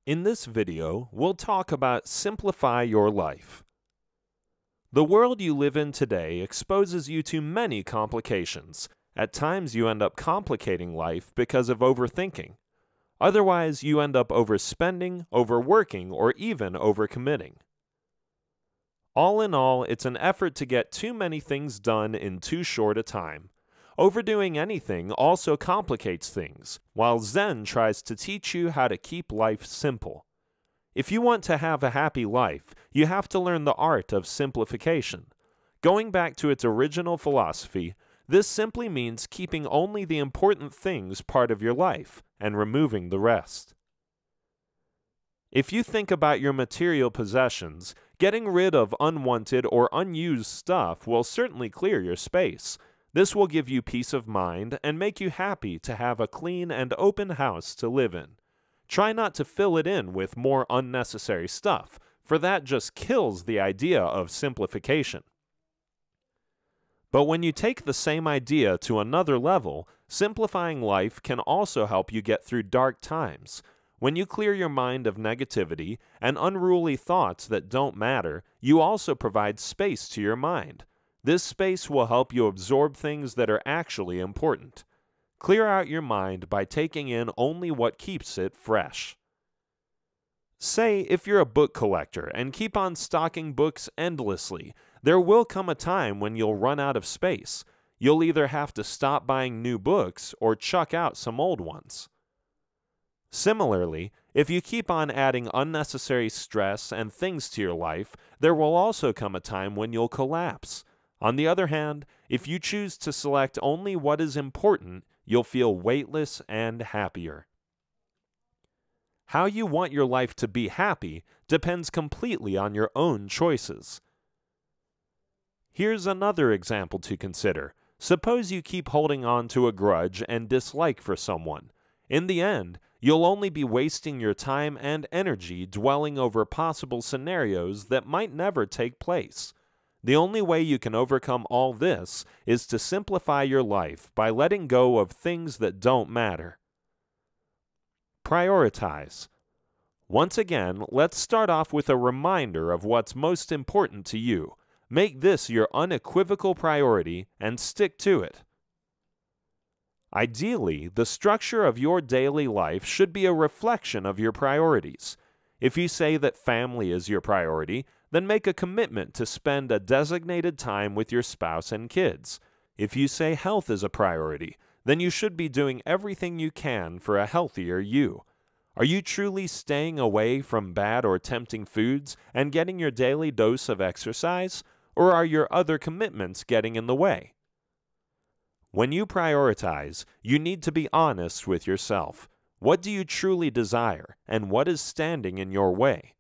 In this video, we'll talk about simplify your life. The world you live in today exposes you to many complications. At times you end up complicating life because of overthinking. Otherwise, you end up overspending, overworking, or even overcommitting. All in all, it's an effort to get too many things done in too short a time. Overdoing anything also complicates things, while Zen tries to teach you how to keep life simple. If you want to have a happy life, you have to learn the art of simplification. Going back to its original philosophy, this simply means keeping only the important things part of your life and removing the rest. If you think about your material possessions, getting rid of unwanted or unused stuff will certainly clear your space. This will give you peace of mind and make you happy to have a clean and open house to live in. Try not to fill it in with more unnecessary stuff, for that just kills the idea of simplification. But when you take the same idea to another level, simplifying life can also help you get through dark times. When you clear your mind of negativity and unruly thoughts that don't matter, you also provide space to your mind. This space will help you absorb things that are actually important. Clear out your mind by taking in only what keeps it fresh. Say if you're a book collector and keep on stocking books endlessly, there will come a time when you'll run out of space. You'll either have to stop buying new books or chuck out some old ones. Similarly, if you keep on adding unnecessary stress and things to your life, there will also come a time when you'll collapse. On the other hand, if you choose to select only what is important, you'll feel weightless and happier. How you want your life to be happy depends completely on your own choices. Here's another example to consider. Suppose you keep holding on to a grudge and dislike for someone. In the end, you'll only be wasting your time and energy dwelling over possible scenarios that might never take place. The only way you can overcome all this is to simplify your life by letting go of things that don't matter. Prioritize. Once again, let's start off with a reminder of what's most important to you. Make this your unequivocal priority and stick to it. Ideally, the structure of your daily life should be a reflection of your priorities. If you say that family is your priority, then make a commitment to spend a designated time with your spouse and kids. If you say health is a priority, then you should be doing everything you can for a healthier you. Are you truly staying away from bad or tempting foods and getting your daily dose of exercise, or are your other commitments getting in the way? When you prioritize, you need to be honest with yourself. What do you truly desire, and what is standing in your way?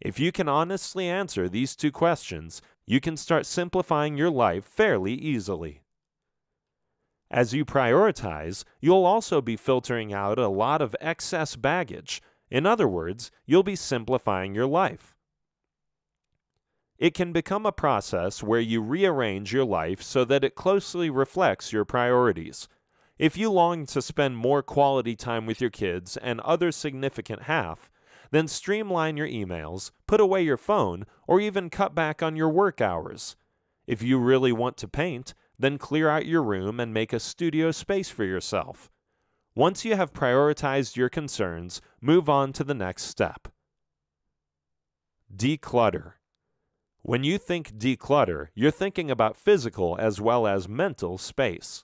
If you can honestly answer these two questions, you can start simplifying your life fairly easily. As you prioritize, you'll also be filtering out a lot of excess baggage. In other words, you'll be simplifying your life. It can become a process where you rearrange your life so that it closely reflects your priorities. If you long to spend more quality time with your kids and other significant half, then streamline your emails, put away your phone, or even cut back on your work hours. If you really want to paint, then clear out your room and make a studio space for yourself. Once you have prioritized your concerns, move on to the next step. Declutter. When you think declutter, you're thinking about physical as well as mental space.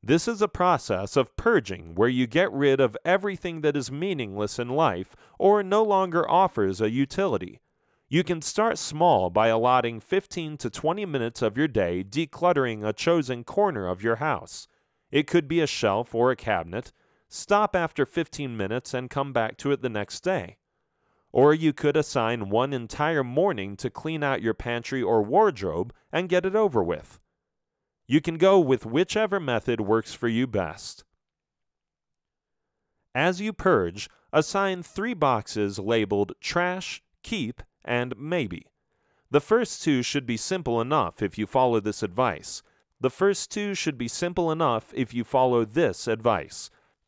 This is a process of purging where you get rid of everything that is meaningless in life or no longer offers a utility. You can start small by allotting 15 to 20 minutes of your day decluttering a chosen corner of your house. It could be a shelf or a cabinet. Stop after 15 minutes and come back to it the next day. Or you could assign one entire morning to clean out your pantry or wardrobe and get it over with. You can go with whichever method works for you best. As you purge, assign 3 boxes labeled Trash, Keep, and Maybe. The first 2 should be simple enough if you follow this advice.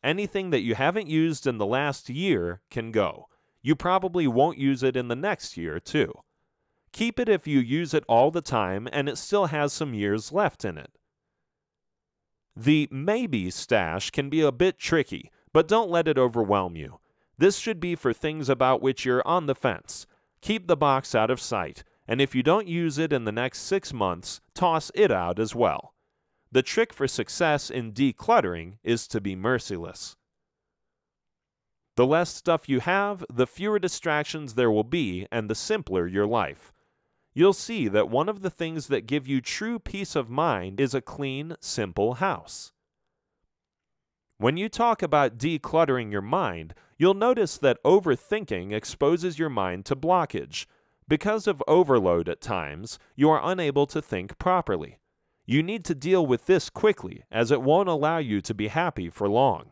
Anything that you haven't used in the last year can go. You probably won't use it in the next year, too. Keep it if you use it all the time and it still has some years left in it. The maybe stash can be a bit tricky, but don't let it overwhelm you. This should be for things about which you're on the fence. Keep the box out of sight, and if you don't use it in the next 6 months, toss it out as well. The trick for success in decluttering is to be merciless. The less stuff you have, the fewer distractions there will be, and the simpler your life. You'll see that one of the things that give you true peace of mind is a clean, simple house. When you talk about decluttering your mind, you'll notice that overthinking exposes your mind to blockage. Because of overload at times, you are unable to think properly. You need to deal with this quickly, as it won't allow you to be happy for long.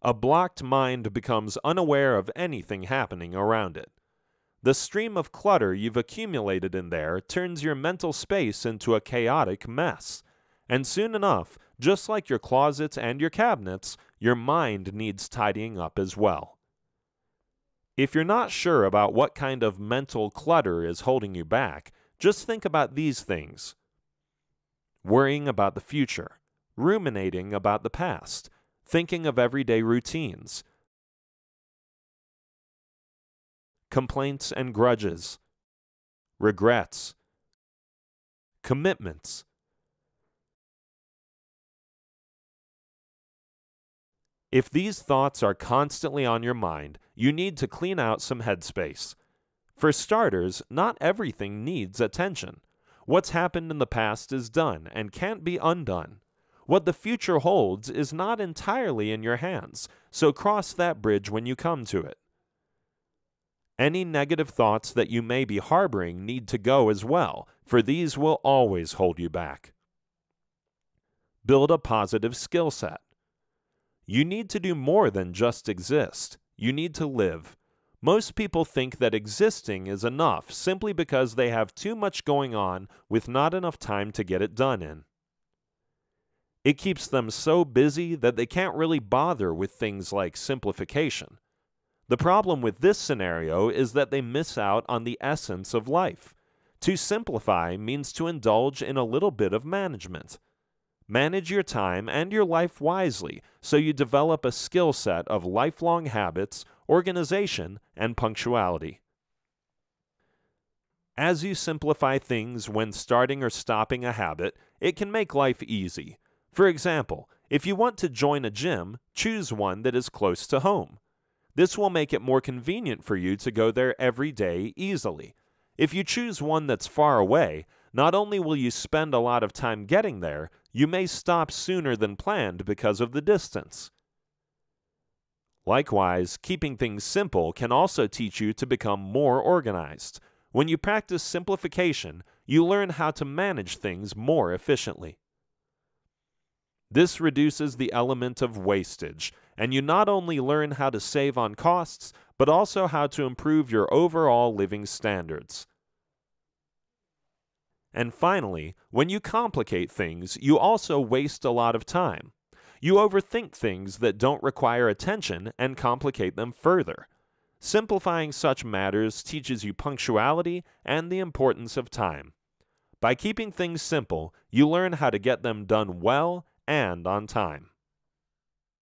A blocked mind becomes unaware of anything happening around it. The stream of clutter you've accumulated in there turns your mental space into a chaotic mess. And soon enough, just like your closets and your cabinets, your mind needs tidying up as well. If you're not sure about what kind of mental clutter is holding you back, just think about these things. Worrying about the future, ruminating about the past, thinking of everyday routines, complaints and grudges, regrets, commitments. If these thoughts are constantly on your mind, you need to clean out some headspace. For starters, not everything needs attention. What's happened in the past is done and can't be undone. What the future holds is not entirely in your hands, so cross that bridge when you come to it. Any negative thoughts that you may be harboring need to go as well, for these will always hold you back. Build a positive skill set. You need to do more than just exist. You need to live. Most people think that existing is enough simply because they have too much going on with not enough time to get it done in. It keeps them so busy that they can't really bother with things like simplification. The problem with this scenario is that they miss out on the essence of life. To simplify means to indulge in a little bit of management. Manage your time and your life wisely so you develop a skill set of lifelong habits, organization, and punctuality. As you simplify things when starting or stopping a habit, it can make life easy. For example, if you want to join a gym, choose one that is close to home. This will make it more convenient for you to go there every day easily. If you choose one that's far away, not only will you spend a lot of time getting there, you may stop sooner than planned because of the distance. Likewise, keeping things simple can also teach you to become more organized. When you practice simplification, you learn how to manage things more efficiently. This reduces the element of wastage, and you not only learn how to save on costs, but also how to improve your overall living standards. And finally, when you complicate things, you also waste a lot of time. You overthink things that don't require attention and complicate them further. Simplifying such matters teaches you punctuality and the importance of time. By keeping things simple, you learn how to get them done well and on time.